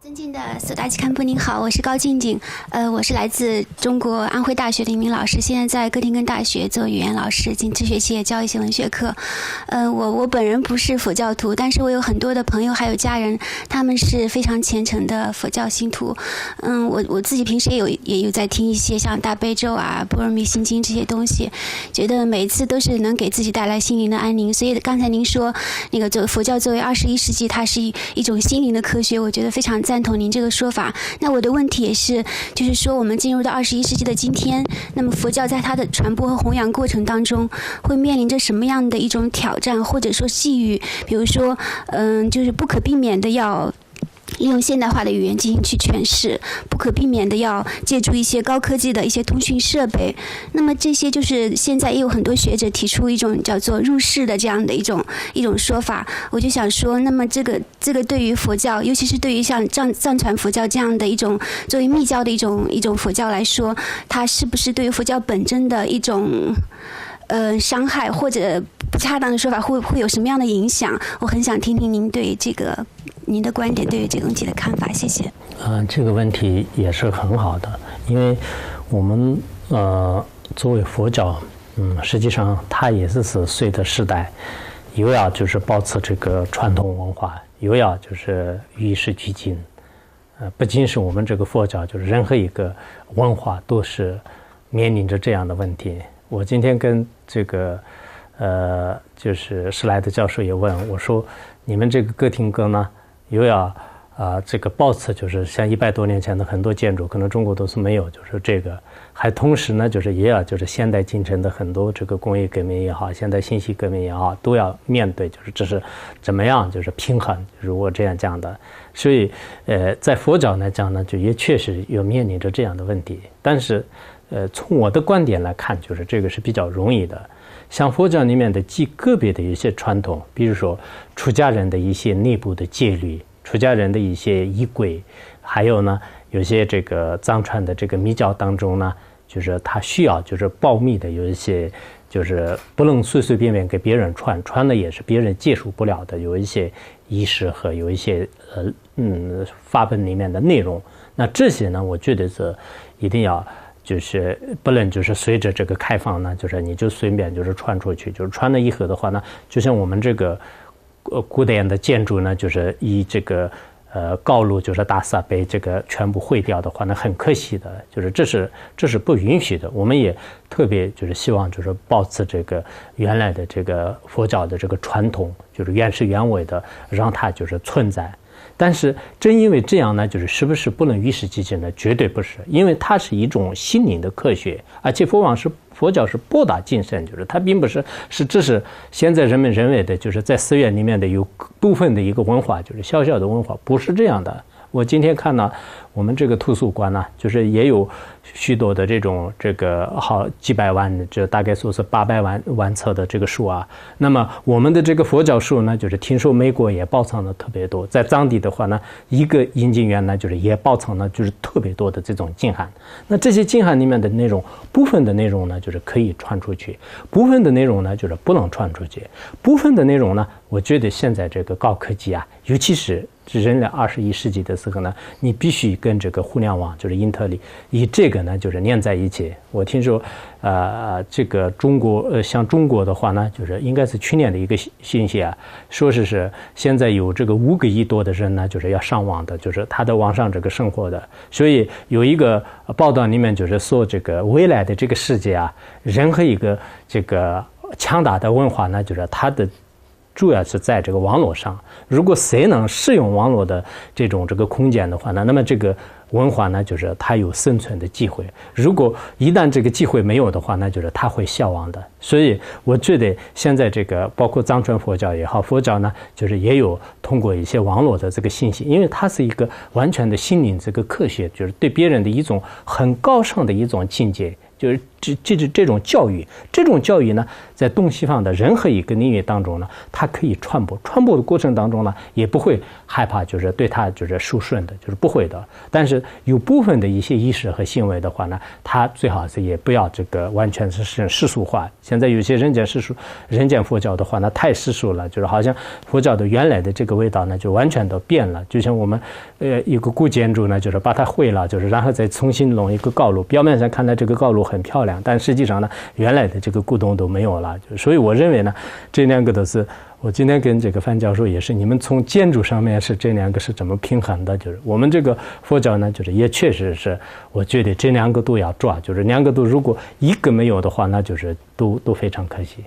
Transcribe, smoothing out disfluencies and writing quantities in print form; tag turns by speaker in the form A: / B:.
A: 尊敬的索达基堪布，您好，我是高静静，我是来自中国安徽大学的一名老师，现在在哥廷根大学做语言老师，这学期也教一些文学课。我本人不是佛教徒，但是我有很多的朋友还有家人，他们是非常虔诚的佛教信徒。我自己平时也有在听一些像大悲咒啊、般若蜜心经这些东西，觉得每一次都是能给自己带来心灵的安宁。所以刚才您说那个佛教作为21世纪，它是一种心灵的科学，我觉得非常赞同您这个说法。那我的问题也是，就是说我们进入到21世纪的今天，那么佛教在它的传播和弘扬过程当中，会面临着什么样的一种挑战，或者说际遇？比如说，就是不可避免的要利用现代化的语言进行去诠释，不可避免的要借助一些高科技的一些通讯设备。那么这些就是现在也有很多学者提出一种叫做入世的这样的一种说法。我就想说，那么这个对于佛教，尤其是对于像藏传佛教这样的一种作为密教的一种佛教来说，它是不是对于佛教本真的一种伤害，或者不恰当的说法会有什么样的影响？我很想听听您对这个您的观点，对于这个问题的看法。谢谢。
B: 这个问题也是很好的，因为我们作为佛教，实际上它也是随着时代，又要就是保持这个传统文化，又要就是与时俱进。不仅是我们这个佛教，就是任何一个文化都是面临着这样的问题。我今天跟这个就是施莱德教授也问我说，你们这个哥廷根呢，又要这个保持就是像100多年前的很多建筑，可能中国都是没有，就是这个，还同时呢，就是也要就是现代进程的很多这个工业革命也好，现代信息革命也好，都要面对，就是这是怎么样就是平衡，如果这样讲的。所以在佛教来讲呢，就也确实有面临着这样的问题，但是从我的观点来看，就是这个是比较容易的。像佛教里面的极个别的一些传统，比如说出家人的一些内部的戒律，出家人的一些仪轨，还有呢，有些这个藏传的这个密教当中呢，就是他需要就是保密的，有一些就是不能随随便便给别人传的也是别人接触不了的，有一些仪式和有一些法本里面的内容。那这些呢，我觉得是一定要。就是不能就是随着这个开放呢，就是你就随便就是传出去，就是传了以后的话呢，就像我们这个古典的建筑呢，就是以这个高炉就是大厦被这个全部毁掉的话呢，很可惜的，就是这是不允许的。我们也特别就是希望就是保持这个原来的这个佛教的这个传统，就是原汁原味的让它就是存在。但是正因为这样呢，就是是不是不能与时俱进呢？绝对不是，因为它是一种心灵的科学，而且佛教是博大精深，就是它并不是这是现在人们认为的，就是在寺院里面的有部分的一个文化，就是小小的文化，不是这样的。我今天看到我们这个图书馆呢，就是也有许多的这个好几百万，就大概说是800万册的这个书啊。那么我们的这个佛教书呢，就是听说美国也保存了特别多，在藏地的话呢，一个印经院呢，就是也保存了就是特别多的这种经函。那这些经函里面的内容，部分的内容呢，就是可以传出去，部分的内容呢，就是不能传出去。部分的内容呢，我觉得现在这个高科技啊，尤其是人类21世纪的时候呢，你必须跟这个互联网就是英特利以这个呢就是连在一起。我听说这个中国像中国的话呢，就是应该是去年的一个信息啊，说是现在有这个5个亿多的人呢，就是要上网的，就是他在网上这个生活的。所以有一个报道里面就是说，这个未来的这个世界啊，任何一个这个强大的文化呢，就是它的主要是在这个网络上。如果谁能使用网络的这个空间的话呢，那么这个文化呢，就是它有生存的机会。如果一旦这个机会没有的话，那就是它会消亡的。所以我觉得现在这个包括藏传佛教也好，佛教呢，就是也有通过一些网络的这个信息，因为它是一个完全的心灵这个科学，就是对别人的一种很高尚的一种境界。就是这种教育，这种教育呢，在东西方的任何一个领域当中呢，它可以传播的过程当中呢，也不会害怕，就是对它就是受损的，就是不会的。但是有部分的一些意识和行为的话呢，它最好是也不要这个完全是世俗化。现在有些人间佛教的话呢，太世俗了，就是好像佛教的原来的这个味道呢，就完全都变了。就像我们一个古建筑呢，就是把它毁了，就是然后再重新弄一个高楼，表面上看来这个高楼很漂亮，但实际上呢，原来的这个古董都没有了。所以我认为呢，这两个都是我今天跟这个范教授也是，你们从建筑上面是这两个是怎么平衡的？就是我们这个佛教呢，就是也确实是，我觉得这两个都要抓，就是两个都如果一个没有的话，那就是都非常可惜。